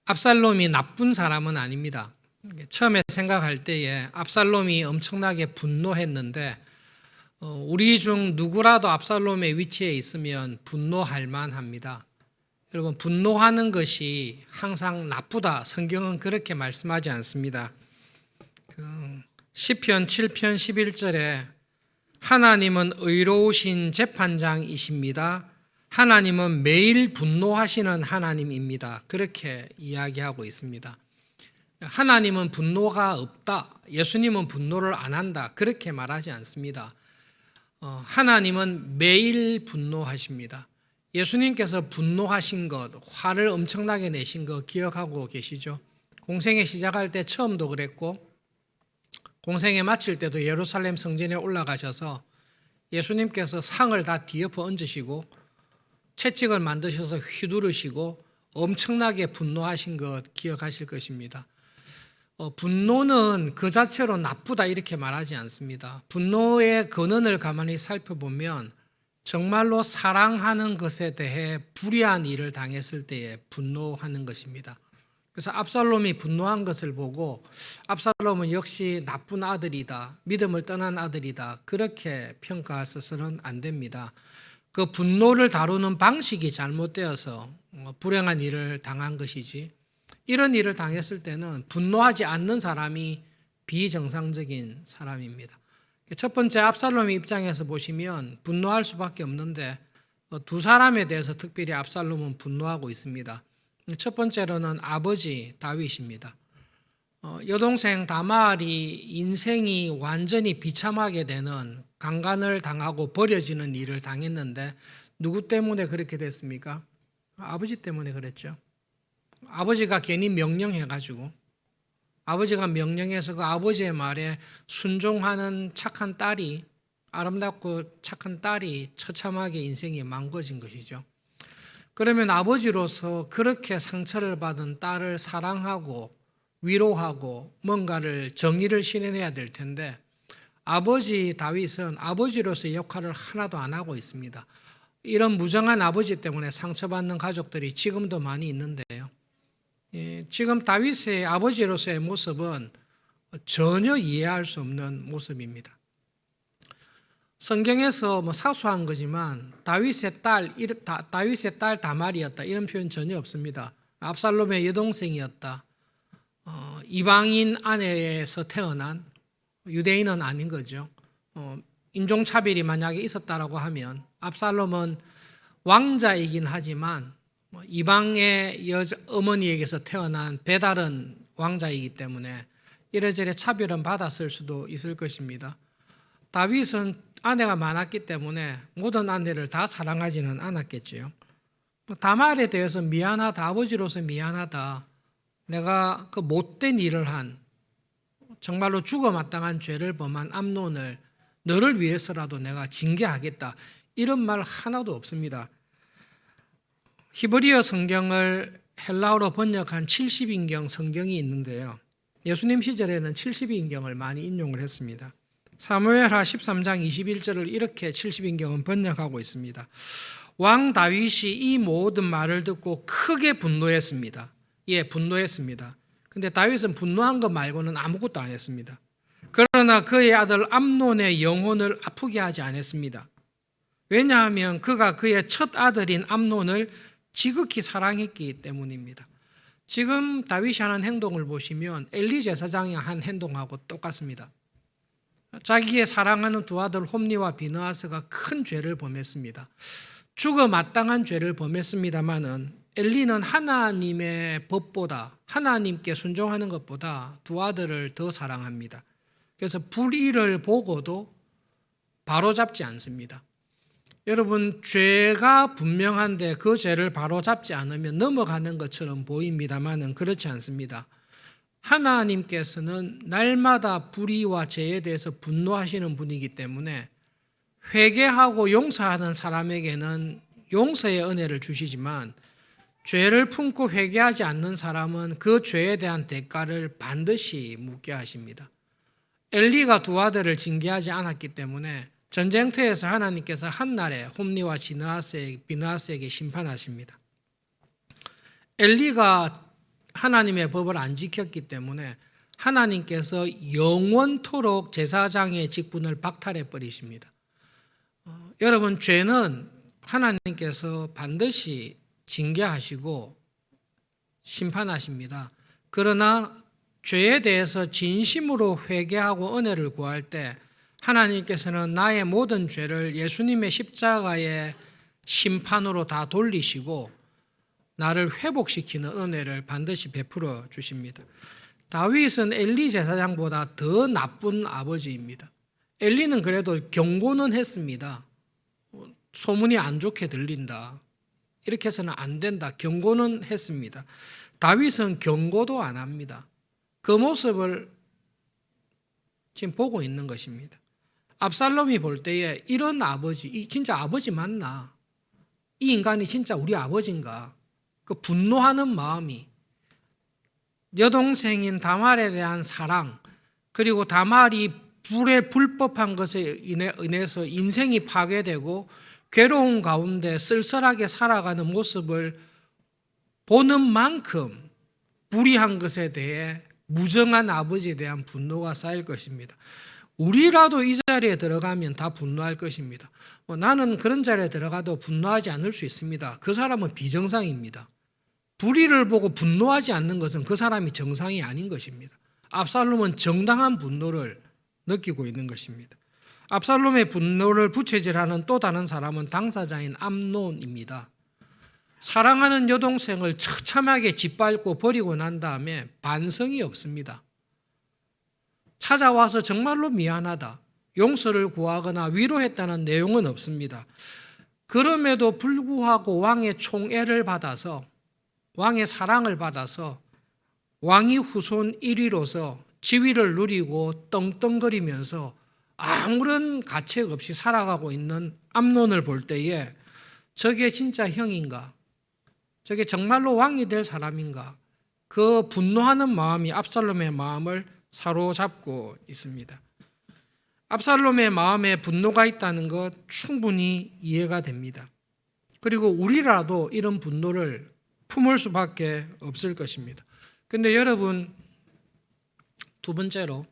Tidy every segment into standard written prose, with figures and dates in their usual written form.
압살롬이 나쁜 사람은 아닙니다. 처음에 생각할 때에 압살롬이 엄청나게 분노했는데 우리 중 누구라도 압살롬의 위치에 있으면 분노할 만합니다. 여러분, 분노하는 것이 항상 나쁘다. 성경은 그렇게 말씀하지 않습니다. 시편 7편 11절에 하나님은 의로우신 재판장이십니다. 하나님은 매일 분노하시는 하나님입니다. 그렇게 이야기하고 있습니다. 하나님은 분노가 없다. 예수님은 분노를 안 한다. 그렇게 말하지 않습니다. 하나님은 매일 분노하십니다. 예수님께서 분노하신 것, 화를 엄청나게 내신 거 기억하고 계시죠? 공생애 시작할 때 처음도 그랬고 공생애 마칠 때도 예루살렘 성전에 올라가셔서 예수님께서 상을 다 뒤엎어 얹으시고 채찍을 만드셔서 휘두르시고 엄청나게 분노하신 것 기억하실 것입니다. 분노는 그 자체로 나쁘다 이렇게 말하지 않습니다. 분노의 근원을 가만히 살펴보면 정말로 사랑하는 것에 대해 불의한 일을 당했을 때에 분노하는 것입니다. 그래서 압살롬이 분노한 것을 보고 압살롬은 역시 나쁜 아들이다, 믿음을 떠난 아들이다, 그렇게 평가해서는 안 됩니다. 그 분노를 다루는 방식이 잘못되어서 불행한 일을 당한 것이지, 이런 일을 당했을 때는 분노하지 않는 사람이 비정상적인 사람입니다. 첫 번째, 압살롬의 입장에서 보시면 분노할 수밖에 없는데 두 사람에 대해서 특별히 압살롬은 분노하고 있습니다. 첫 번째로는 아버지 다윗입니다. 여동생 다말이 인생이 완전히 비참하게 되는 강간을 당하고 버려지는 일을 당했는데 누구 때문에 그렇게 됐습니까? 아버지 때문에 그랬죠. 아버지가 괜히 명령해가지고 아버지가 명령해서 그 아버지의 말에 순종하는 착한 딸이, 아름답고 착한 딸이 처참하게 인생이 망가진 것이죠. 그러면 아버지로서 그렇게 상처를 받은 딸을 사랑하고 위로하고 뭔가를 정의를 실현해야 될 텐데 아버지 다윗은 아버지로서의 역할을 하나도 안 하고 있습니다. 이런 무정한 아버지 때문에 상처받는 가족들이 지금도 많이 있는데요. 지금 다윗의 아버지로서의 모습은 전혀 이해할 수 없는 모습입니다. 성경에서 사소한 거지만 다윗의 딸 다말이었다 이런 표현 전혀 없습니다. 압살롬의 여동생이었다. 이방인 아내에서 태어난, 유대인은 아닌 거죠. 인종차별이 만약에 있었다라고 하면 압살롬은 왕자이긴 하지만 이방의 어머니에게서 태어난 배다른 왕자이기 때문에 이래저래 차별은 받았을 수도 있을 것입니다. 다윗은 아내가 많았기 때문에 모든 아내를 다 사랑하지는 않았겠지요. 다말에 대해서 미안하다, 아버지로서 미안하다, 내가 그 못된 일을 한, 정말로 죽어마땅한 죄를 범한 암논을 너를 위해서라도 내가 징계하겠다, 이런 말 하나도 없습니다. 히브리어 성경을 헬라어로 번역한 70인경 성경이 있는데요. 예수님 시절에는 70인경을 많이 인용을 했습니다. 사무엘하 13장 21절을 이렇게 70인경은 번역하고 있습니다. 왕 다윗이 이 모든 말을 듣고 크게 분노했습니다. 분노했습니다. 근데 다윗은 분노한 것 말고는 아무것도 안 했습니다. 그러나 그의 아들 암논의 영혼을 아프게 하지 않았습니다. 왜냐하면 그가 그의 첫 아들인 암논을 지극히 사랑했기 때문입니다. 지금 다윗이 하는 행동을 보시면 엘리 제사장이 한 행동하고 똑같습니다. 자기의 사랑하는 두 아들 홈니와 비느하스가 큰 죄를 범했습니다. 죽어 마땅한 죄를 범했습니다마는 엘리는 하나님의 법보다, 하나님께 순종하는 것보다 두 아들을 더 사랑합니다. 그래서 불의를 보고도 바로잡지 않습니다. 여러분, 죄가 분명한데 그 죄를 바로잡지 않으면 넘어가는 것처럼 보입니다마는 그렇지 않습니다. 하나님께서는 날마다 불의와 죄에 대해서 분노하시는 분이기 때문에 회개하고 용서하는 사람에게는 용서의 은혜를 주시지만 죄를 품고 회개하지 않는 사람은 그 죄에 대한 대가를 반드시 묻게 하십니다. 엘리가 두 아들을 징계하지 않았기 때문에 전쟁터에서 하나님께서 한날에 홈니와 비느하스에게 심판하십니다. 엘리가 하나님의 법을 안 지켰기 때문에 하나님께서 영원토록 제사장의 직분을 박탈해 버리십니다. 여러분, 죄는 하나님께서 반드시 징계하시고 심판하십니다. 그러나 죄에 대해서 진심으로 회개하고 은혜를 구할 때 하나님께서는 나의 모든 죄를 예수님의 십자가의 심판으로 다 돌리시고 나를 회복시키는 은혜를 반드시 베풀어 주십니다. 다윗은 엘리 제사장보다 더 나쁜 아버지입니다. 엘리는 그래도 경고는 했습니다. 소문이 안 좋게 들린다. 이렇게 해서는 안 된다. 경고는 했습니다. 다윗은 경고도 안 합니다. 그 모습을 지금 보고 있는 것입니다. 압살롬이 볼 때에 이런 아버지, 진짜 아버지 맞나? 이 인간이 진짜 우리 아버지인가? 그 분노하는 마음이, 여동생인 다말에 대한 사랑, 그리고 다말이 불법한 것에 인해서 인생이 파괴되고 괴로운 가운데 쓸쓸하게 살아가는 모습을 보는 만큼 불의한 것에 대해 무정한 아버지에 대한 분노가 쌓일 것입니다. 우리라도 이 자리에 들어가면 다 분노할 것입니다. 나는 그런 자리에 들어가도 분노하지 않을 수 있습니다. 그 사람은 비정상입니다. 불의를 보고 분노하지 않는 것은 그 사람이 정상이 아닌 것입니다. 압살롬은 정당한 분노를 느끼고 있는 것입니다. 압살롬의 분노를 부채질하는 또 다른 사람은 당사자인 암논입니다. 사랑하는 여동생을 처참하게 짓밟고 버리고 난 다음에 반성이 없습니다. 찾아와서 정말로 미안하다, 용서를 구하거나 위로했다는 내용은 없습니다. 그럼에도 불구하고 왕의 총애를 받아서, 왕의 사랑을 받아서 왕위 후손 1위로서 지위를 누리고 떵떵거리면서 아무런 가책 없이 살아가고 있는 암논을 볼 때에 저게 진짜 형인가? 저게 정말로 왕이 될 사람인가? 그 분노하는 마음이 압살롬의 마음을 사로잡고 있습니다. 압살롬의 마음에 분노가 있다는 것 충분히 이해가 됩니다. 그리고 우리라도 이런 분노를 품을 수밖에 없을 것입니다. 근데 여러분, 두 번째로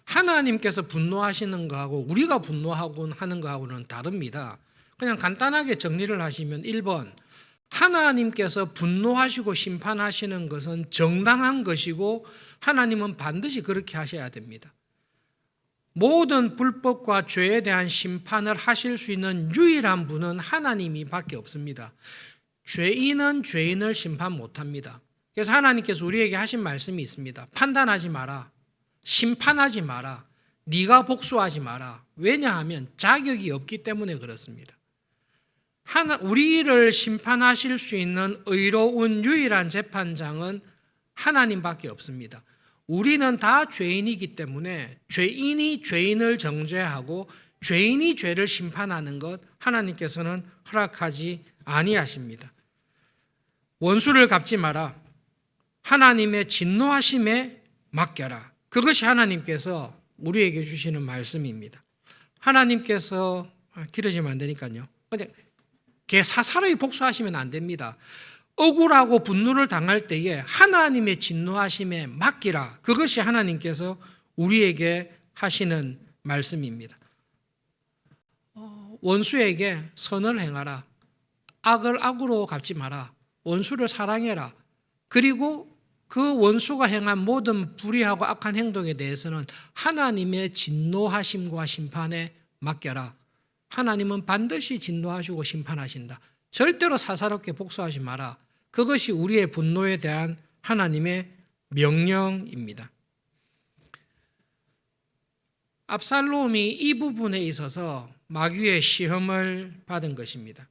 하나님께서 분노하시는 거하고 우리가 분노하고 하는 거하고는 다릅니다. 그냥 간단하게 정리를 하시면 1번, 하나님께서 분노하시고 심판하시는 것은 정당한 것이고 하나님은 반드시 그렇게 하셔야 됩니다. 모든 불법과 죄에 대한 심판을 하실 수 있는 유일한 분은 하나님이 밖에 없습니다. 죄인은 죄인을 심판 못합니다. 그래서 하나님께서 우리에게 하신 말씀이 있습니다. 판단하지 마라. 심판하지 마라. 네가 복수하지 마라. 왜냐하면 자격이 없기 때문에 그렇습니다. 우리를 심판하실 수 있는 의로운 유일한 재판장은 하나님밖에 없습니다. 우리는 다 죄인이기 때문에 죄인이 죄인을 정죄하고 죄인이 죄를 심판하는 것 하나님께서는 허락하지 아니하십니다. 원수를 갚지 마라. 하나님의 진노하심에 맡겨라. 그것이 하나님께서 우리에게 주시는 말씀입니다. 하나님께서 길어지면 안 되니까요. 근데 사사로이 복수하시면 안 됩니다. 억울하고 분노를 당할 때에 하나님의 진노하심에 맡기라. 그것이 하나님께서 우리에게 하시는 말씀입니다. 원수에게 선을 행하라. 악을 악으로 갚지 마라. 원수를 사랑해라. 그리고 그 원수가 행한 모든 불의하고 악한 행동에 대해서는 하나님의 진노하심과 심판에 맡겨라. 하나님은 반드시 진노하시고 심판하신다. 절대로 사사롭게 복수하지 마라. 그것이 우리의 분노에 대한 하나님의 명령입니다. 압살롬이 이 부분에 있어서 마귀의 시험을 받은 것입니다.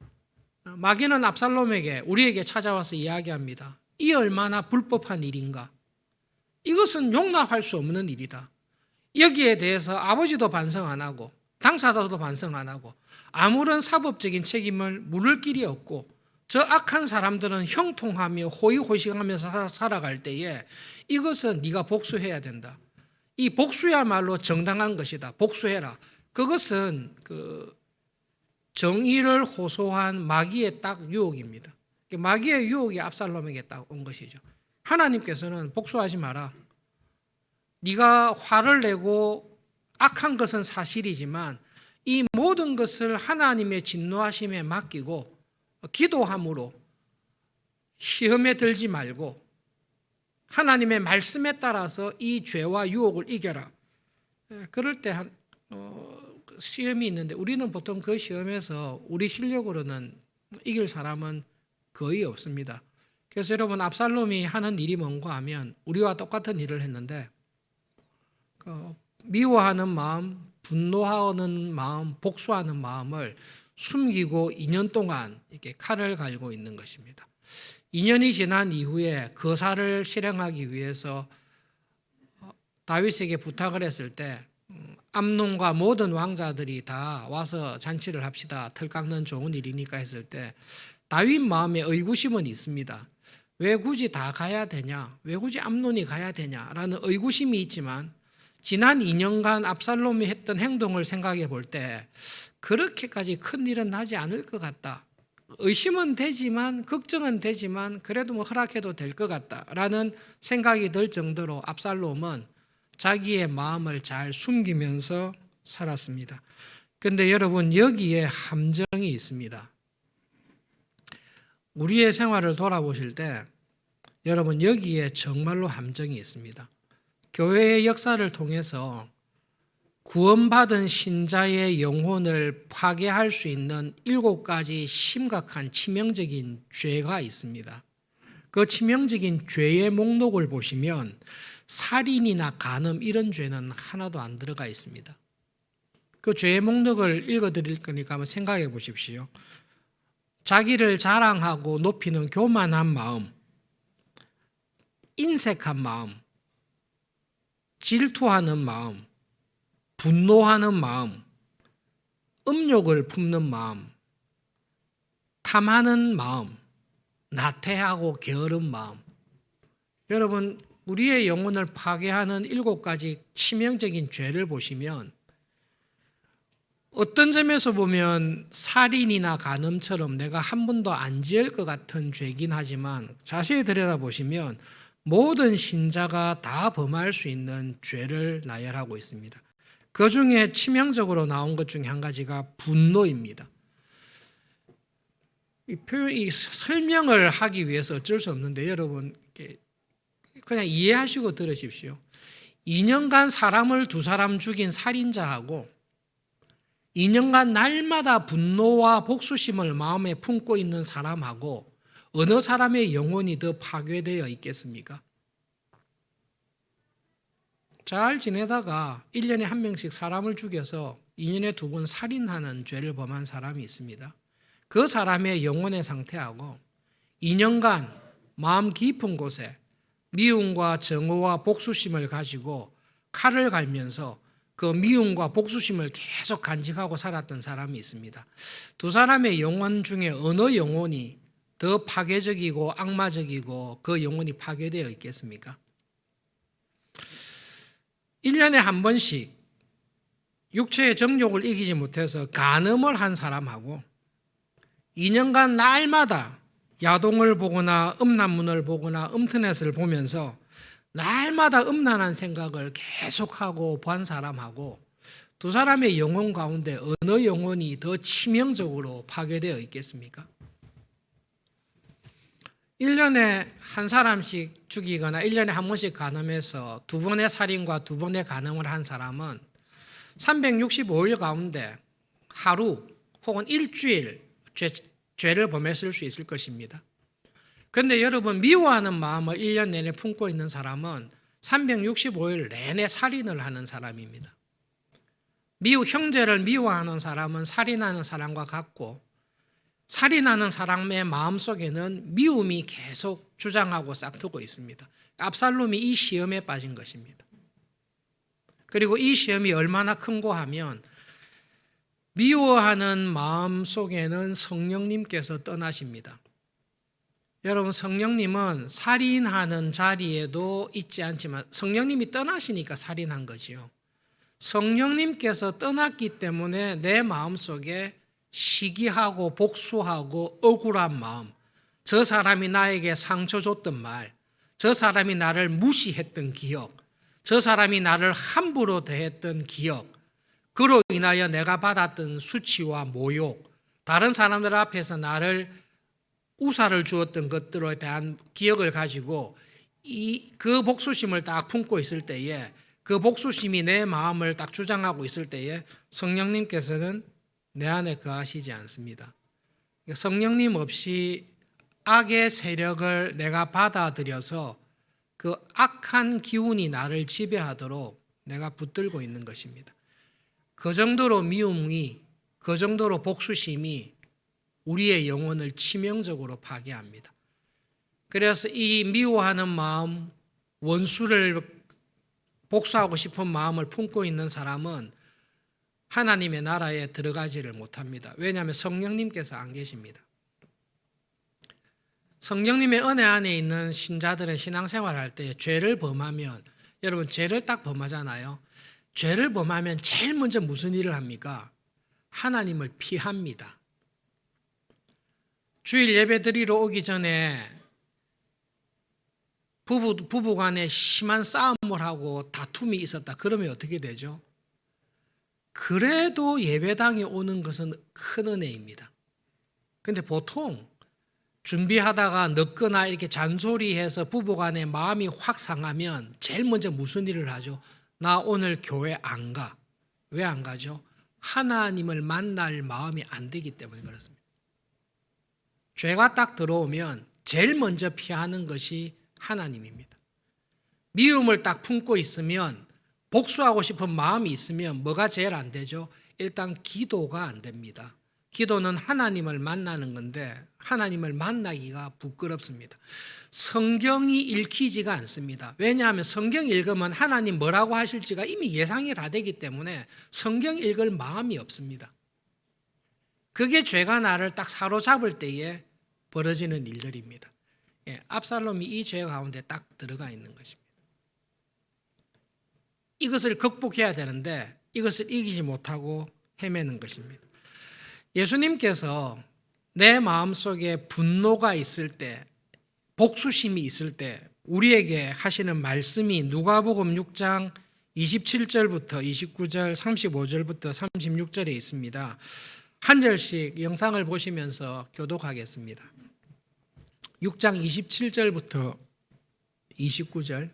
마귀는 압살롬에게, 우리에게 찾아와서 이야기합니다. 이 얼마나 불법한 일인가? 이것은 용납할 수 없는 일이다. 여기에 대해서 아버지도 반성 안 하고 당사자도 반성 안 하고 아무런 사법적인 책임을 물을 길이 없고 저 악한 사람들은 형통하며 호의호식하면서 살아갈 때에 이것은 네가 복수해야 된다. 이 복수야말로 정당한 것이다. 복수해라. 그것은 정의를 호소한 마귀의 딱 유혹입니다. 마귀의 유혹이 압살롬에게 딱 온 것이죠. 하나님께서는 복수하지 마라. 네가 화를 내고 악한 것은 사실이지만 이 모든 것을 하나님의 진노하심에 맡기고 기도함으로 시험에 들지 말고 하나님의 말씀에 따라서 이 죄와 유혹을 이겨라. 그럴 때 시험이 있는데 우리는 보통 그 시험에서 우리 실력으로는 이길 사람은 거의 없습니다. 그래서 여러분, 압살롬이 하는 일이 뭔가 하면 우리와 똑같은 일을 했는데 미워하는 마음, 분노하는 마음, 복수하는 마음을 숨기고 2년 동안 이렇게 칼을 갈고 있는 것입니다. 2년이 지난 이후에 거사를 실행하기 위해서 다윗에게 부탁을 했을 때 암논과 모든 왕자들이 다 와서 잔치를 합시다. 털 깎는 좋은 일이니까 했을 때 다윗 마음에 의구심은 있습니다. 왜 굳이 다 가야 되냐? 왜 굳이 암논이 가야 되냐라는 의구심이 있지만 지난 2년간 압살롬이 했던 행동을 생각해 볼 때 그렇게까지 큰 일은 나지 않을 것 같다. 의심은 되지만 걱정은 되지만 그래도 뭐 허락해도 될 것 같다라는 생각이 들 정도로 압살롬은 자기의 마음을 잘 숨기면서 살았습니다. 그런데 여러분, 여기에 함정이 있습니다. 우리의 생활을 돌아보실 때 여러분, 여기에 정말로 함정이 있습니다. 교회의 역사를 통해서 구원받은 신자의 영혼을 파괴할 수 있는 7가지 심각한 치명적인 죄가 있습니다. 그 치명적인 죄의 목록을 보시면 살인이나 간음 이런 죄는 하나도 안 들어가 있습니다. 그 죄의 목록을 읽어드릴 거니까 한번 생각해 보십시오. 자기를 자랑하고 높이는 교만한 마음, 인색한 마음, 질투하는 마음, 분노하는 마음, 음욕을 품는 마음, 탐하는 마음, 나태하고 게으른 마음. 여러분, 우리의 영혼을 파괴하는 7가지 치명적인 죄를 보시면 어떤 점에서 보면 살인이나 간음처럼 내가 한 번도 안 지을 것 같은 죄긴 하지만 자세히 들여다보시면 모든 신자가 다 범할 수 있는 죄를 나열하고 있습니다. 그 중에 치명적으로 나온 것 중에 한 가지가 분노입니다. 이 설명을 하기 위해서 어쩔 수 없는데 여러분 그냥 이해하시고 들으십시오. 2년간 사람을 2사람 죽인 살인자하고 2년간 날마다 분노와 복수심을 마음에 품고 있는 사람하고 어느 사람의 영혼이 더 파괴되어 있겠습니까? 잘 지내다가 1년에 1명씩 사람을 죽여서 2년에 2번 살인하는 죄를 범한 사람이 있습니다. 그 사람의 영혼의 상태하고 2년간 마음 깊은 곳에 미움과 정오와 복수심을 가지고 칼을 갈면서 그 미움과 복수심을 계속 간직하고 살았던 사람이 있습니다. 두 사람의 영혼 중에 어느 영혼이 더 파괴적이고 악마적이고 그 영혼이 파괴되어 있겠습니까? 1년에 한 번씩 육체의 정욕을 이기지 못해서 간음을 한 사람하고 2년간 날마다 야동을 보거나 음란문을 보거나 인터넷을 보면서 날마다 음란한 생각을 계속하고 본 사람하고 두 사람의 영혼 가운데 어느 영혼이 더 치명적으로 파괴되어 있겠습니까? 1년에 한 사람씩 죽이거나 1년에 한 번씩 간음해서 2번의 살인과 2번의 간음을 한 사람은 365일 가운데 하루 혹은 일주일 죄를 범했을 수 있을 것입니다. 그런데 여러분, 미워하는 마음을 1년 내내 품고 있는 사람은 365일 내내 살인을 하는 사람입니다. 형제를 미워하는 사람은 살인하는 사람과 같고 살인하는 사람의 마음속에는 미움이 계속 주장하고 싹트고 있습니다. 압살롬이 이 시험에 빠진 것입니다. 그리고 이 시험이 얼마나 큰고 하면 미워하는 마음 속에는 성령님께서 떠나십니다. 여러분, 성령님은 살인하는 자리에도 있지 않지만 성령님이 떠나시니까 살인한 거지요. 성령님께서 떠났기 때문에 내 마음속에 시기하고 복수하고 억울한 마음, 저 사람이 나에게 상처 줬던 말, 저 사람이 나를 무시했던 기억, 저 사람이 나를 함부로 대했던 기억, 그로 인하여 내가 받았던 수치와 모욕, 다른 사람들 앞에서 나를 우사를 주었던 것들에 대한 기억을 가지고 그 복수심을 딱 품고 있을 때에, 그 복수심이 내 마음을 딱 주장하고 있을 때에 성령님께서는 내 안에 거하시지 않습니다. 성령님 없이 악의 세력을 내가 받아들여서 그 악한 기운이 나를 지배하도록 내가 붙들고 있는 것입니다. 그 정도로 미움이, 그 정도로 복수심이 우리의 영혼을 치명적으로 파괴합니다. 그래서 이 미워하는 마음, 원수를 복수하고 싶은 마음을 품고 있는 사람은 하나님의 나라에 들어가지를 못합니다. 왜냐하면 성령님께서 안 계십니다. 성령님의 은혜 안에 있는 신자들은 신앙생활 할 때 죄를 범하면, 여러분 죄를 딱 범하잖아요. 죄를 범하면 제일 먼저 무슨 일을 합니까? 하나님을 피합니다. 주일 예배 드리러 오기 전에 부부 간에 심한 싸움을 하고 다툼이 있었다. 그러면 어떻게 되죠? 그래도 예배당에 오는 것은 큰 은혜입니다. 근데 보통 준비하다가 늦거나 이렇게 잔소리해서 부부 간에 마음이 확 상하면 제일 먼저 무슨 일을 하죠? 나 오늘 교회 안 가. 왜 안 가죠? 하나님을 만날 마음이 안 되기 때문에 그렇습니다. 죄가 딱 들어오면 제일 먼저 피하는 것이 하나님입니다. 미움을 딱 품고 있으면, 복수하고 싶은 마음이 있으면 뭐가 제일 안 되죠? 일단 기도가 안 됩니다. 기도는 하나님을 만나는 건데 하나님을 만나기가 부끄럽습니다. 성경이 읽히지가 않습니다. 왜냐하면 성경 읽으면 하나님 뭐라고 하실지가 이미 예상이 다 되기 때문에 성경 읽을 마음이 없습니다. 그게 죄가 나를 딱 사로잡을 때에 벌어지는 일들입니다. 압살롬이 이 죄 가운데 딱 들어가 있는 것입니다. 이것을 극복해야 되는데 이것을 이기지 못하고 헤매는 것입니다. 예수님께서 내 마음속에 분노가 있을 때, 복수심이 있을 때 우리에게 하시는 말씀이 누가복음 6장 27절부터 29절, 35절부터 36절에 있습니다. 한 절씩 영상을 보시면서 교독하겠습니다. 6장 27절부터 29절.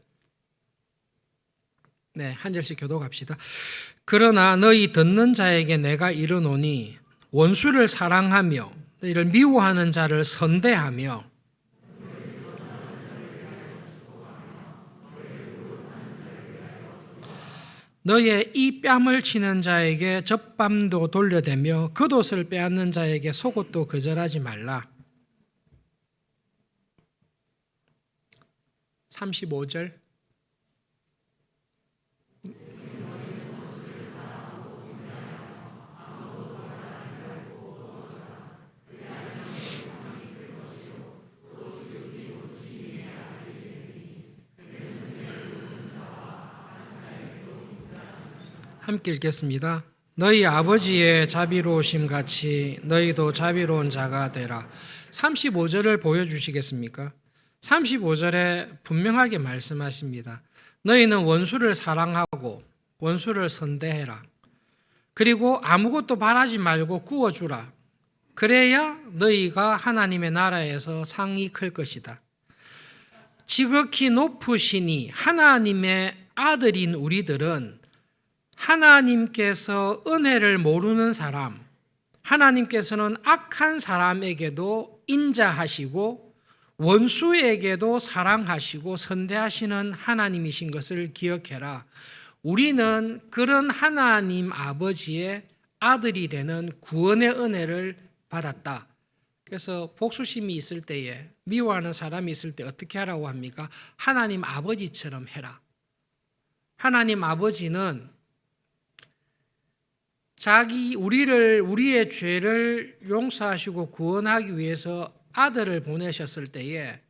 네, 한 절씩 교독합시다. 그러나 너희 듣는 자에게 내가 이르노니 원수를 사랑하며 너희를 미워하는 자를 선대하며 너의 이 뺨을 치는 자에게 젖밤도 돌려대며 겉옷을 빼앗는 자에게 속옷도 거절하지 말라. 35절. 함께 읽겠습니다. 너희 아버지의 자비로우심 같이 너희도 자비로운 자가 되라. 35절을 보여주시겠습니까? 35절에 분명하게 말씀하십니다. 너희는 원수를 사랑하고 원수를 선대해라. 그리고 아무것도 바라지 말고 구워주라. 그래야 너희가 하나님의 나라에서 상이 클 것이다. 지극히 높으시니 하나님의 아들인 우리들은 하나님께서 은혜를 모르는 사람, 하나님께서는 악한 사람에게도 인자하시고 원수에게도 사랑하시고 선대하시는 하나님이신 것을 기억해라. 우리는 그런 하나님 아버지의 아들이 되는 구원의 은혜를 받았다. 그래서 복수심이 있을 때에, 미워하는 사람이 있을 때 어떻게 하라고 합니까? 하나님 아버지처럼 해라. 하나님 아버지는 우리의 죄를 용서하시고 구원하기 위해서 아들을 보내셨을 때에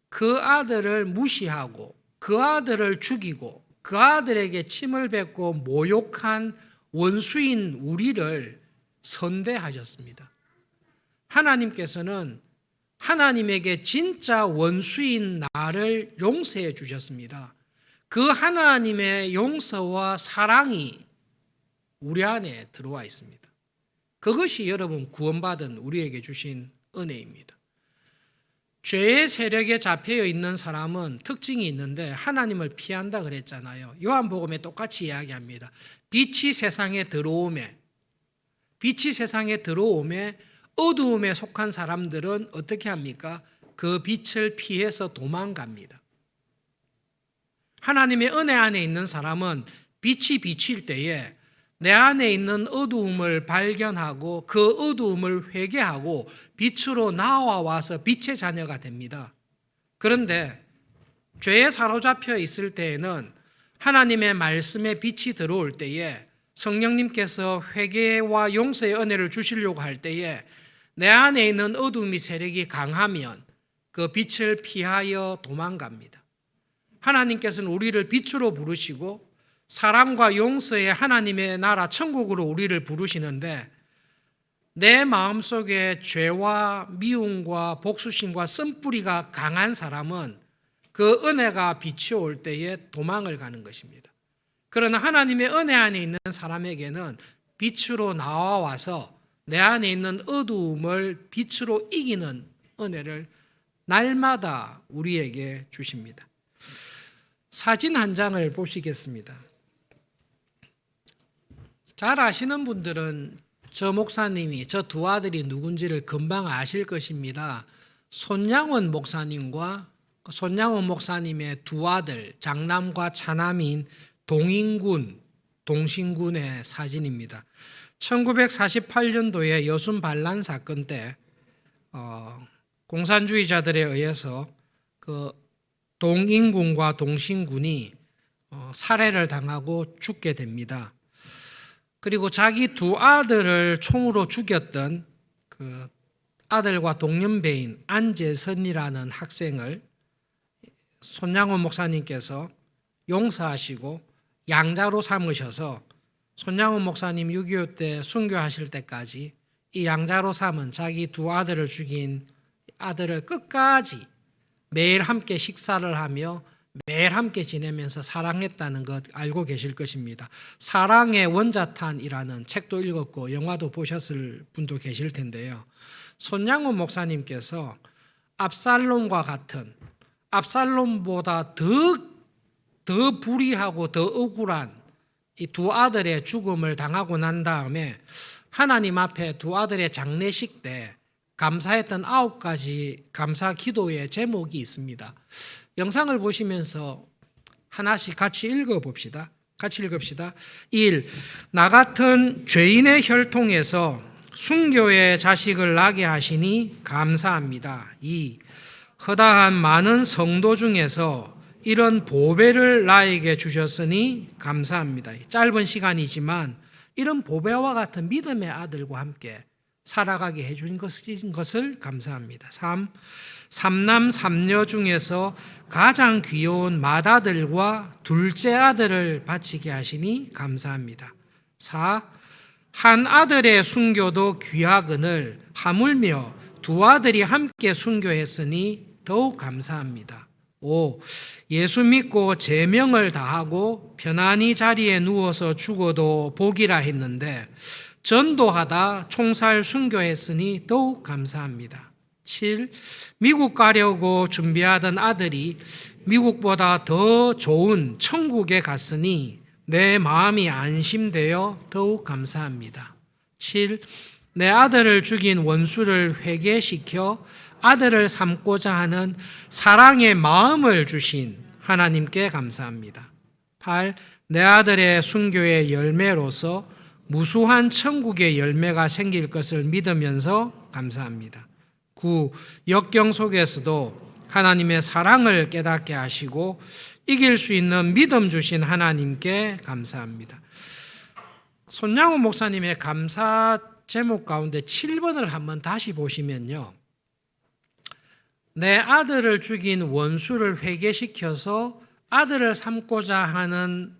그 아들을 무시하고 그 아들을 죽이고 그 아들에게 침을 뱉고 모욕한 원수인 우리를 선대하셨습니다. 하나님께서는 하나님에게 진짜 원수인 나를 용서해 주셨습니다. 그 하나님의 용서와 사랑이 우리 안에 들어와 있습니다. 그것이 여러분 구원받은 우리에게 주신 은혜입니다. 죄의 세력에 잡혀 있는 사람은 특징이 있는데 하나님을 피한다 그랬잖아요. 요한복음에 똑같이 이야기합니다. 빛이 세상에 들어오매 어두움에 속한 사람들은 어떻게 합니까? 그 빛을 피해서 도망갑니다. 하나님의 은혜 안에 있는 사람은 빛이 비칠 때에 내 안에 있는 어두움을 발견하고 그 어두움을 회개하고 빛으로 나와와서 빛의 자녀가 됩니다. 그런데 죄에 사로잡혀 있을 때에는 하나님의 말씀에 빛이 들어올 때에 성령님께서 회개와 용서의 은혜를 주시려고 할 때에 내 안에 있는 어두움이 세력이 강하면 그 빛을 피하여 도망갑니다. 하나님께서는 우리를 빛으로 부르시고 사랑과 용서의 하나님의 나라 천국으로 우리를 부르시는데 내 마음속에 죄와 미움과 복수심과 쓴뿌리가 강한 사람은 그 은혜가 빛이 올 때에 도망을 가는 것입니다. 그러나 하나님의 은혜 안에 있는 사람에게는 빛으로 나와서 내 안에 있는 어두움을 빛으로 이기는 은혜를 날마다 우리에게 주십니다. 사진 한 장을 보시겠습니다. 잘 아시는 분들은 저 목사님이, 저 두 아들이 누군지를 금방 아실 것입니다. 손양원 목사님과 손양원 목사님의 두 아들, 장남과 차남인 동신군의 사진입니다. 1948년도에 여순 반란 사건 때 공산주의자들에 의해서 그 동인군과 동신군이 살해를 당하고 죽게 됩니다. 그리고 자기 두 아들을 총으로 죽였던 그 아들과 동년배인 안재선이라는 학생을 손양원 목사님께서 용서하시고 양자로 삼으셔서 손양원 목사님 6.25 때 순교하실 때까지 이 양자로 삼은 자기 두 아들을 죽인 아들을 끝까지 매일 함께 식사를 하며 매일 함께 지내면서 사랑했다는 것 알고 계실 것입니다. 사랑의 원자탄이라는 책도 읽었고 영화도 보셨을 분도 계실 텐데요. 손양원 목사님께서 압살롬과 같은 압살롬보다 더 불의하고 더 억울한 이 두 아들의 죽음을 당하고 난 다음에 하나님 앞에 두 아들의 장례식 때 감사했던 9가지 감사 기도의 제목이 있습니다. 영상을 보시면서 하나씩 같이 읽어봅시다. 같이 읽읍시다. 1. 나 같은 죄인의 혈통에서 순교의 자식을 낳게 하시니 감사합니다. 2. 허다한 많은 성도 중에서 이런 보배를 나에게 주셨으니 감사합니다. 짧은 시간이지만 이런 보배와 같은 믿음의 아들과 함께 살아가게 해준 것을 감사합니다. 3. 삼남 삼녀 중에서 가장 귀여운 맏아들과 둘째 아들을 바치게 하시니 감사합니다. 4. 한 아들의 순교도 귀하거늘 하물며 두 아들이 함께 순교했으니 더욱 감사합니다. 5. 예수 믿고 제명을 다하고 편안히 자리에 누워서 죽어도 복이라 했는데 전도하다 총살 순교했으니 더욱 감사합니다. 7. 미국 가려고 준비하던 아들이 미국보다 더 좋은 천국에 갔으니 내 마음이 안심되어 더욱 감사합니다. 7. 내 아들을 죽인 원수를 회개시켜 아들을 삼고자 하는 사랑의 마음을 주신 하나님께 감사합니다. 8. 내 아들의 순교의 열매로서 무수한 천국의 열매가 생길 것을 믿으면서 감사합니다. 9. 역경 속에서도 하나님의 사랑을 깨닫게 하시고 이길 수 있는 믿음 주신 하나님께 감사합니다. 손양호 목사님의 감사 제목 가운데 7번을 한번 다시 보시면요. 내 아들을 죽인 원수를 회개시켜서 아들을 삼고자 하는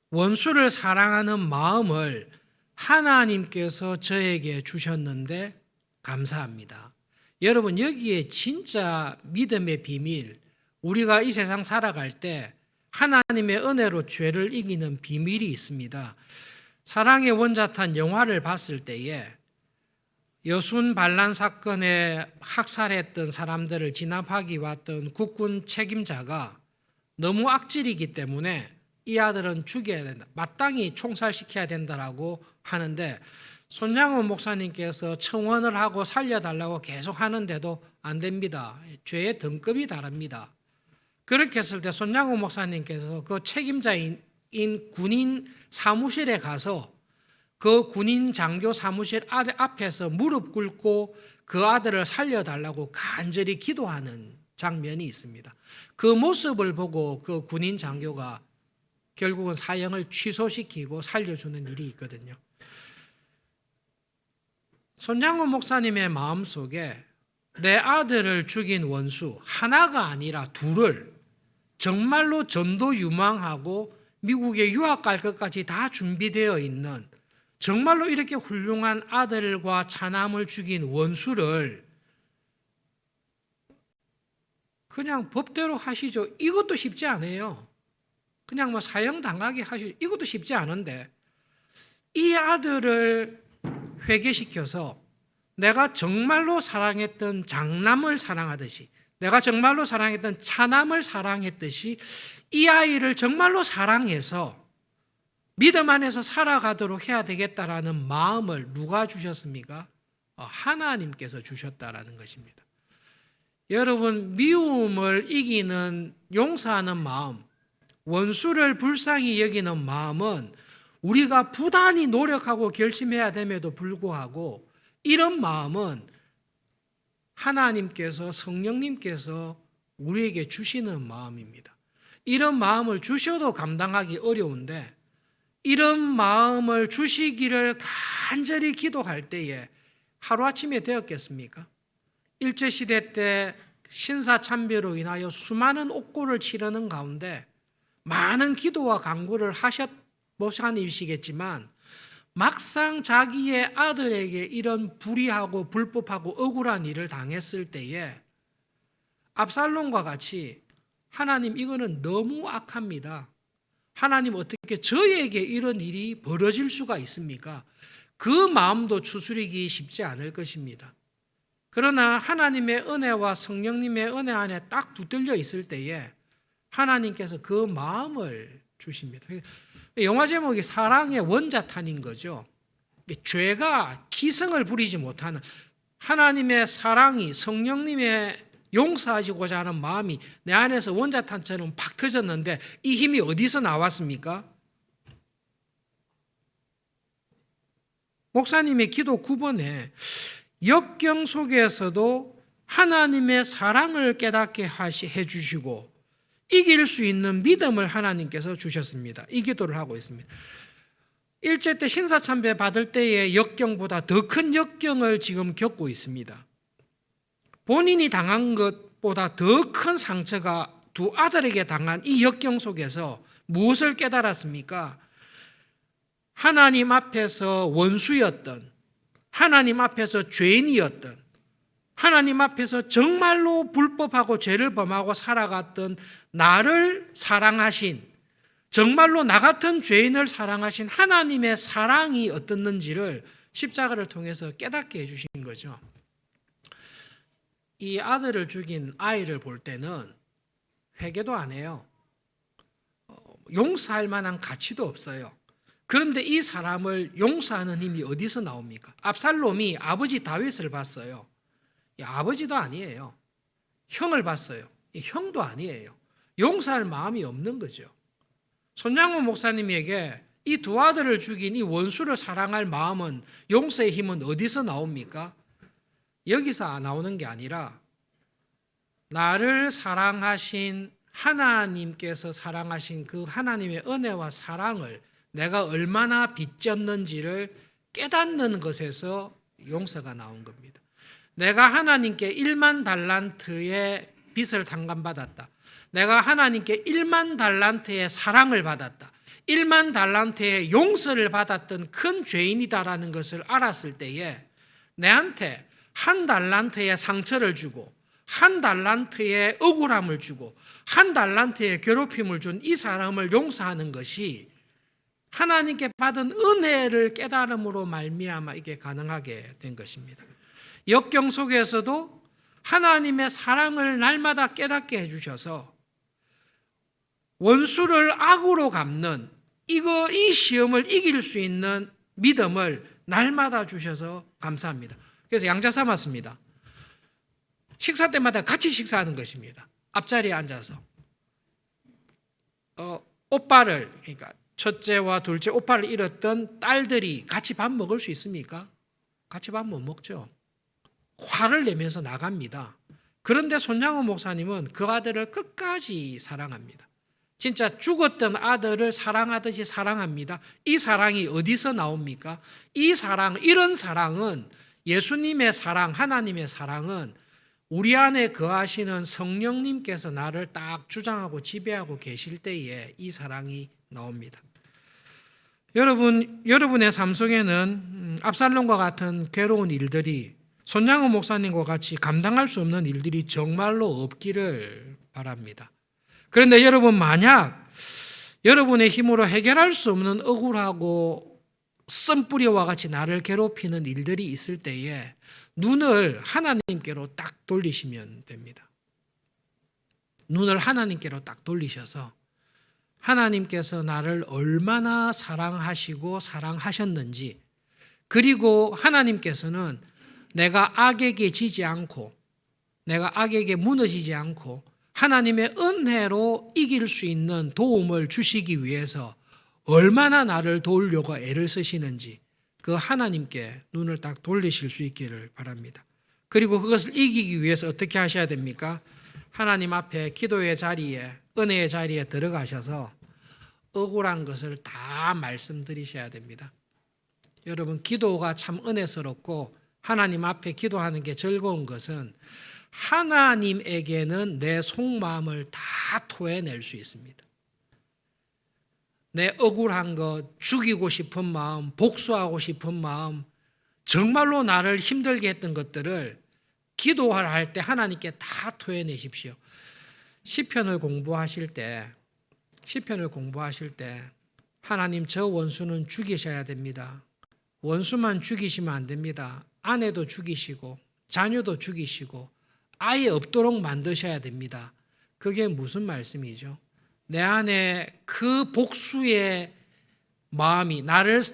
원수를 사랑하는 마음을 하나님께서 저에게 주셨는데 감사합니다. 여러분 여기에 진짜 믿음의 비밀, 우리가 이 세상 살아갈 때 하나님의 은혜로 죄를 이기는 비밀이 있습니다. 사랑의 원자탄 영화를 봤을 때에 여순 반란 사건에 학살했던 사람들을 진압하기 왔던 국군 책임자가 너무 악질이기 때문에 이 아들은 죽여야 된다, 마땅히 총살시켜야 된다라고 하는데 손양원 목사님께서 청원을 하고 살려달라고 계속 하는데도 안 됩니다. 죄의 등급이 다릅니다. 그렇게 했을 때 손양원 목사님께서 그 책임자인 군인 사무실에 가서 그 군인 장교 사무실 앞에서 무릎 꿇고 그 아들을 살려달라고 간절히 기도하는 장면이 있습니다. 그 모습을 보고 그 군인 장교가 결국은 사형을 취소시키고 살려주는 일이 있거든요. 손양원 목사님의 마음속에 내 아들을 죽인 원수 하나가 아니라 둘을 정말로 전도 유망하고 미국에 유학 갈 것까지 다 준비되어 있는 정말로 이렇게 훌륭한 아들과 차남을 죽인 원수를 그냥 법대로 하시죠. 이것도 쉽지 않아요. 그냥 뭐 사형 당하게 하시죠. 이것도 쉽지 않은데 이 아들을 회개시켜서 내가 정말로 사랑했던 장남을 사랑하듯이, 내가 정말로 사랑했던 차남을 사랑했듯이 이 아이를 정말로 사랑해서 믿음 안에서 살아가도록 해야 되겠다라는 마음을 누가 주셨습니까? 하나님께서 주셨다라는 것입니다. 여러분, 미움을 이기는 용서하는 마음, 원수를 불쌍히 여기는 마음은 우리가 부단히 노력하고 결심해야 됨에도 불구하고 이런 마음은 하나님께서, 성령님께서 우리에게 주시는 마음입니다. 이런 마음을 주셔도 감당하기 어려운데 이런 마음을 주시기를 간절히 기도할 때에 하루아침에 되었겠습니까? 일제시대 때 신사참배로 인하여 수많은 옥고를 치르는 가운데 많은 기도와 간구를 하셨으시겠지만 막상 자기의 아들에게 이런 불의하고 불법하고 억울한 일을 당했을 때에 압살롬과 같이 하나님 이거는 너무 악합니다. 하나님 어떻게 저에게 이런 일이 벌어질 수가 있습니까? 그 마음도 추스리기 쉽지 않을 것입니다. 그러나 하나님의 은혜와 성령님의 은혜 안에 딱 붙들려 있을 때에 하나님께서 그 마음을 주십니다. 영화 제목이 사랑의 원자탄인 거죠. 죄가 기승을 부리지 못하는 하나님의 사랑이, 성령님의 용서하시고자 하는 마음이 내 안에서 원자탄처럼 팍 터졌는데 이 힘이 어디서 나왔습니까? 목사님의 기도 9번에 역경 속에서도 하나님의 사랑을 깨닫게 해주시고 이길 수 있는 믿음을 하나님께서 주셨습니다. 이 기도를 하고 있습니다. 일제 때 신사참배 받을 때의 역경보다 더 큰 역경을 지금 겪고 있습니다. 본인이 당한 것보다 더 큰 상처가 두 아들에게 당한 이 역경 속에서 무엇을 깨달았습니까? 하나님 앞에서 원수였던, 하나님 앞에서 죄인이었던, 하나님 앞에서 정말로 불법하고 죄를 범하고 살아갔던 나를 사랑하신, 정말로 나 같은 죄인을 사랑하신 하나님의 사랑이 어떻는지를 십자가를 통해서 깨닫게 해주신 거죠. 이 아들을 죽인 아이를 볼 때는 회개도 안 해요. 용서할 만한 가치도 없어요. 그런데 이 사람을 용서하는 힘이 어디서 나옵니까? 압살롬이 아버지 다윗을 봤어요. 아버지도 아니에요. 형을 봤어요. 형도 아니에요. 용서할 마음이 없는 거죠. 손양원 목사님에게 이 두 아들을 죽인 이 원수를 사랑할 마음은, 용서의 힘은 어디서 나옵니까? 여기서 나오는 게 아니라 나를 사랑하신 하나님께서 사랑하신 그 하나님의 은혜와 사랑을 내가 얼마나 빚졌는지를 깨닫는 것에서 용서가 나온 겁니다. 내가 하나님께 1만 달란트의 빚을 탕감받았다. 내가 하나님께 1만 달란트의 사랑을 받았다. 1만 달란트의 용서를 받았던 큰 죄인이다라는 것을 알았을 때에 내한테 한 달란트의 상처를 주고 한 달란트의 억울함을 주고 한 달란트의 괴롭힘을 준 이 사람을 용서하는 것이 하나님께 받은 은혜를 깨달음으로 말미암아 이게 가능하게 된 것입니다. 역경 속에서도 하나님의 사랑을 날마다 깨닫게 해주셔서 원수를 악으로 갚는 이 시험을 이길 수 있는 믿음을 날마다 주셔서 감사합니다. 그래서 양자 삼았습니다. 식사 때마다 같이 식사하는 것입니다. 앞자리에 앉아서 오빠를, 그러니까 첫째와 둘째 오빠를 잃었던 딸들이 같이 밥 먹을 수 있습니까? 같이 밥 못 먹죠. 화를 내면서 나갑니다. 그런데 손양호 목사님은 그 아들을 끝까지 사랑합니다. 진짜 죽었던 아들을 사랑하듯이 사랑합니다. 이 사랑이 어디서 나옵니까? 이런 사랑은 예수님의 사랑, 하나님의 사랑은 우리 안에 거하시는 성령님께서 나를 딱 주장하고 지배하고 계실 때에 이 사랑이 나옵니다. 여러분의 삶 속에는 압살롬과 같은 괴로운 일들이 손양호 목사님과 같이 감당할 수 없는 일들이 정말로 없기를 바랍니다. 그런데 여러분, 만약 여러분의 힘으로 해결할 수 없는 억울하고 쓴뿌리와 같이 나를 괴롭히는 일들이 있을 때에 눈을 하나님께로 딱 돌리시면 됩니다. 눈을 하나님께로 딱 돌리셔서 하나님께서 나를 얼마나 사랑하시고 사랑하셨는지, 그리고 하나님께서는 내가 악에게 지지 않고 내가 악에게 무너지지 않고 하나님의 은혜로 이길 수 있는 도움을 주시기 위해서 얼마나 나를 도우려고 애를 쓰시는지 그 하나님께 눈을 딱 돌리실 수 있기를 바랍니다. 그리고 그것을 이기기 위해서 어떻게 하셔야 됩니까? 하나님 앞에 기도의 자리에, 은혜의 자리에 들어가셔서 억울한 것을 다 말씀드리셔야 됩니다. 여러분, 기도가 참 은혜스럽고 하나님 앞에 기도하는 게 즐거운 것은 하나님에게는 내 속마음을 다 토해낼 수 있습니다. 내 억울한 것, 죽이고 싶은 마음, 복수하고 싶은 마음, 정말로 나를 힘들게 했던 것들을 기도할 때 하나님께 다 토해내십시오. 시편을 공부하실 때 하나님, 저 원수는 죽이셔야 됩니다. 원수만 죽이시면 안 됩니다. 아내도 죽이시고 자녀도 죽이시고 아예 없도록 만드셔야 됩니다. 그게 무슨 말씀이죠? 내 안에 그 복수의 마음이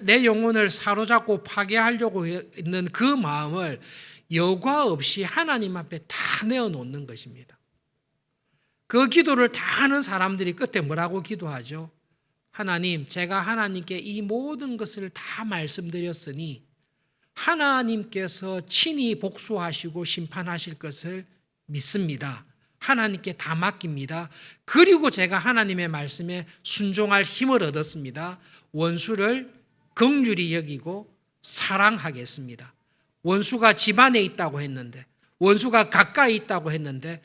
내 영혼을 사로잡고 파괴하려고 있는 그 마음을 여과 없이 하나님 앞에 다 내어놓는 것입니다. 그 기도를 다 하는 사람들이 끝에 뭐라고 기도하죠? 하나님, 제가 하나님께 이 모든 것을 다 말씀드렸으니 하나님께서 친히 복수하시고 심판하실 것을 믿습니다. 하나님께 다 맡깁니다. 그리고 제가 하나님의 말씀에 순종할 힘을 얻었습니다. 원수를 긍휼히 여기고 사랑하겠습니다. 원수가 집안에 있다고 했는데, 원수가 가까이 있다고 했는데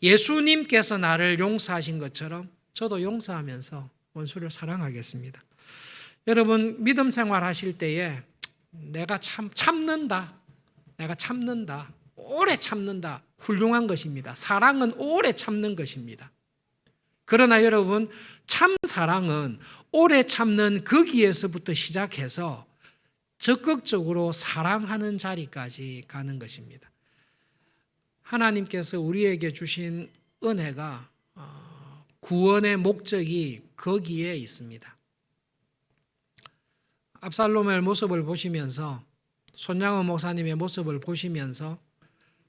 예수님께서 나를 용서하신 것처럼 저도 용서하면서 원수를 사랑하겠습니다. 여러분, 믿음 생활 하실 때에 내가 참는다. 오래 참는다. 훌륭한 것입니다. 사랑은 오래 참는 것입니다. 그러나 여러분, 참 사랑은 오래 참는 거기에서부터 시작해서 적극적으로 사랑하는 자리까지 가는 것입니다. 하나님께서 우리에게 주신 은혜가 구원의 목적이 거기에 있습니다. 압살롬의 모습을 보시면서, 손양원 목사님의 모습을 보시면서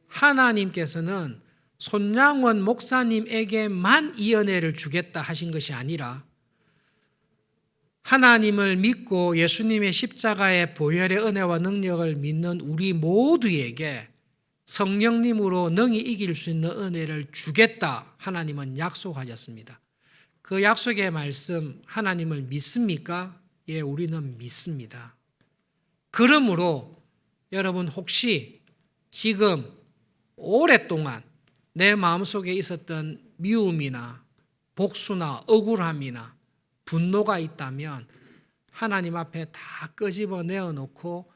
하나님께서는 손양원 목사님에게만 이 은혜를 주겠다 하신 것이 아니라 하나님을 믿고 예수님의 십자가의 보혈의 은혜와 능력을 믿는 우리 모두에게 성령님으로 능히 이길 수 있는 은혜를 주겠다 하나님은 약속하셨습니다. 그 약속의 말씀, 하나님을 믿습니까? 예, 우리는 믿습니다. 그러므로 여러분, 혹시 지금 오랫동안 내 마음속에 있었던 미움이나 복수나 억울함이나 분노가 있다면 하나님 앞에 다 끄집어 내어놓고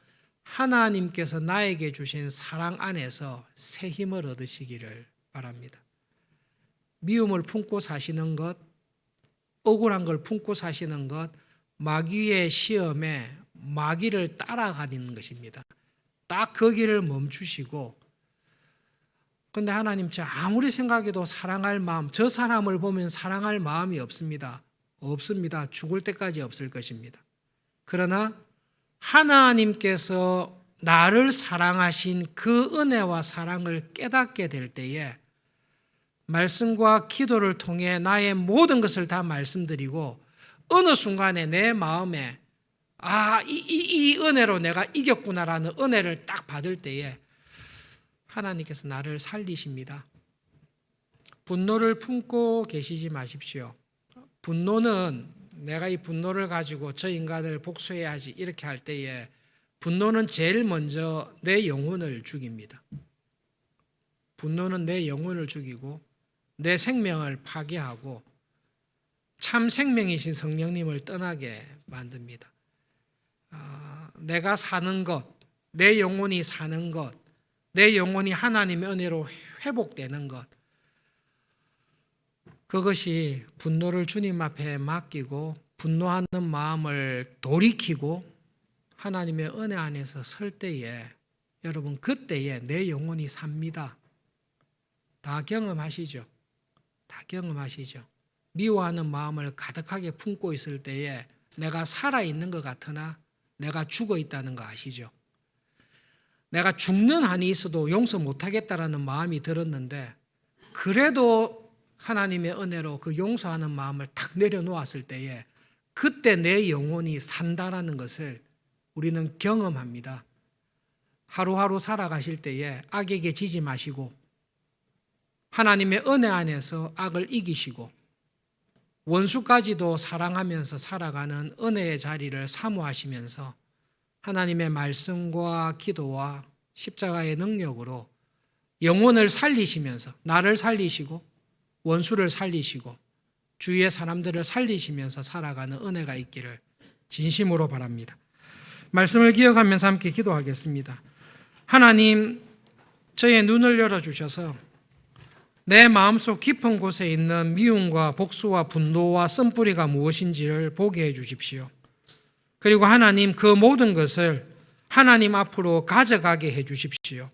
하나님께서 나에게 주신 사랑 안에서 새 힘을 얻으시기를 바랍니다. 미움을 품고 사시는 것, 억울한 걸 품고 사시는 것, 마귀의 시험에 마귀를 따라가는 것입니다. 딱 그 길을 멈추시고, 근데 하나님, 저 아무리 생각해도 사랑할 마음, 저 사람을 보면 사랑할 마음이 없습니다. 없습니다. 죽을 때까지 없을 것입니다. 그러나 하나님께서 나를 사랑하신 그 은혜와 사랑을 깨닫게 될 때에 말씀과 기도를 통해 나의 모든 것을 다 말씀드리고 어느 순간에 내 마음에 이 은혜로 내가 이겼구나라는 은혜를 딱 받을 때에 하나님께서 나를 살리십니다. 분노를 품고 계시지 마십시오. 분노는 내가 이 분노를 가지고 저 인간을 복수해야지 이렇게 할 때에 분노는 제일 먼저 내 영혼을 죽입니다. 분노는 내 영혼을 죽이고 내 생명을 파괴하고 참 생명이신 성령님을 떠나게 만듭니다. 내가 사는 것, 내 영혼이 사는 것, 내 영혼이 하나님의 은혜로 회복되는 것, 그것이 분노를 주님 앞에 맡기고 분노하는 마음을 돌이키고 하나님의 은혜 안에서 설 때에 여러분 그때에 내 영혼이 삽니다. 다 경험하시죠? 다 경험하시죠? 미워하는 마음을 가득하게 품고 있을 때에 내가 살아있는 것 같으나 내가 죽어 있다는 거 아시죠? 내가 죽는 한이 있어도 용서 못하겠다라는 마음이 들었는데 그래도 하나님의 은혜로 그 용서하는 마음을 탁 내려놓았을 때에 그때 내 영혼이 산다라는 것을 우리는 경험합니다. 하루하루 살아가실 때에 악에게 지지 마시고 하나님의 은혜 안에서 악을 이기시고 원수까지도 사랑하면서 살아가는 은혜의 자리를 사모하시면서 하나님의 말씀과 기도와 십자가의 능력으로 영혼을 살리시면서 나를 살리시고 원수를 살리시고 주위의 사람들을 살리시면서 살아가는 은혜가 있기를 진심으로 바랍니다. 말씀을 기억하면서 함께 기도하겠습니다. 하나님, 저의 눈을 열어주셔서 내 마음속 깊은 곳에 있는 미움과 복수와 분노와 쓴뿌리가 무엇인지를 보게 해 주십시오. 그리고 하나님, 그 모든 것을 하나님 앞으로 가져가게 해 주십시오.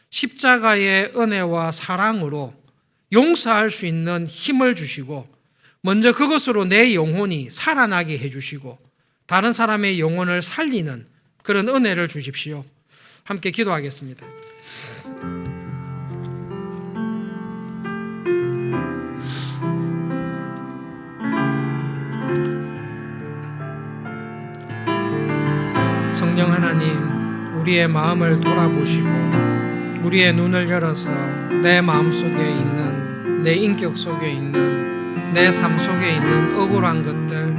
십자가의 은혜와 사랑으로 용서할 수 있는 힘을 주시고 먼저 그것으로 내 영혼이 살아나게 해 주시고 다른 사람의 영혼을 살리는 그런 은혜를 주십시오. 함께 기도하겠습니다. 성령 하나님, 우리의 마음을 돌아보시고 우리의 눈을 열어서 내 마음속에 있는, 내 인격 속에 있는, 내 삶 속에 있는 억울한 것들,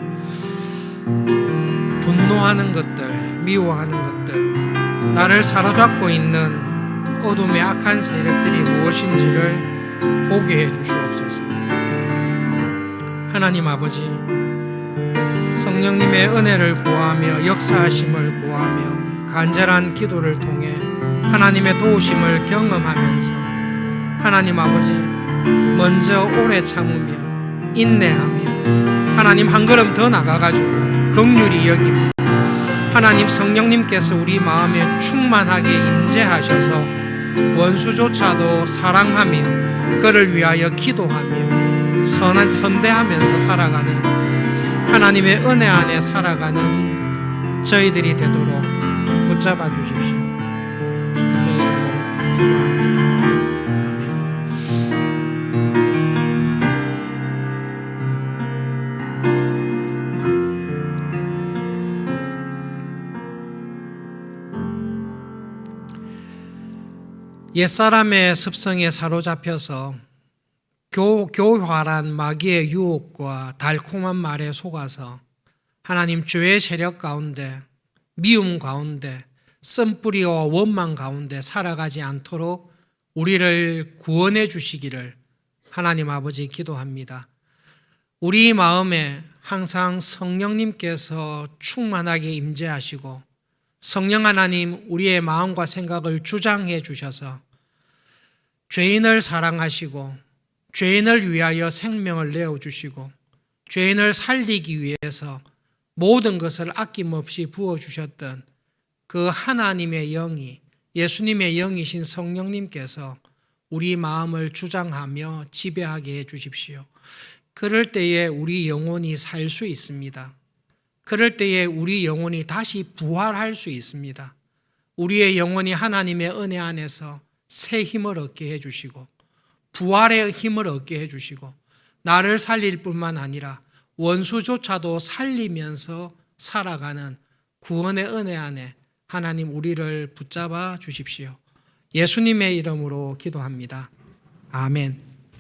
분노하는 것들, 미워하는 것들, 나를 사로잡고 있는 어둠의 악한 세력들이 무엇인지를 보게 해 주시옵소서. 하나님 아버지, 성령님의 은혜를 구하며 역사하심을 구하며 간절한 기도를 통해 하나님의 도우심을 경험하면서 하나님 아버지 먼저 오래 참으며 인내하며 하나님 한 걸음 더 나가가지고 긍휼히 여기며 하나님 성령님께서 우리 마음에 충만하게 임재하셔서 원수조차도 사랑하며 그를 위하여 기도하며 선대하면서 살아가는 하나님의 은혜 안에 살아가는 저희들이 되도록 붙잡아 주십시오. 주님의 이름으로 기도합니다. 아멘. 옛사람의 습성에 사로잡혀서 교활한 마귀의 유혹과 달콤한 말에 속아서 하나님 죄의 세력 가운데 미움 가운데 쓴뿌리와 원망 가운데 살아가지 않도록 우리를 구원해 주시기를 하나님 아버지 기도합니다. 우리 마음에 항상 성령님께서 충만하게 임재하시고 성령 하나님, 우리의 마음과 생각을 주장해 주셔서 죄인을 사랑하시고 죄인을 위하여 생명을 내어주시고 죄인을 살리기 위해서 모든 것을 아낌없이 부어주셨던 그 하나님의 영이, 예수님의 영이신 성령님께서 우리 마음을 주장하며 지배하게 해 주십시오. 그럴 때에 우리 영혼이 살 수 있습니다. 그럴 때에 우리 영혼이 다시 부활할 수 있습니다. 우리의 영혼이 하나님의 은혜 안에서 새 힘을 얻게 해주시고 부활의 힘을 얻게 해주시고 나를 살릴 뿐만 아니라 원수조차도 살리면서 살아가는 구원의 은혜 안에 하나님 우리를 붙잡아 주십시오. 예수님의 이름으로 기도합니다. 아멘.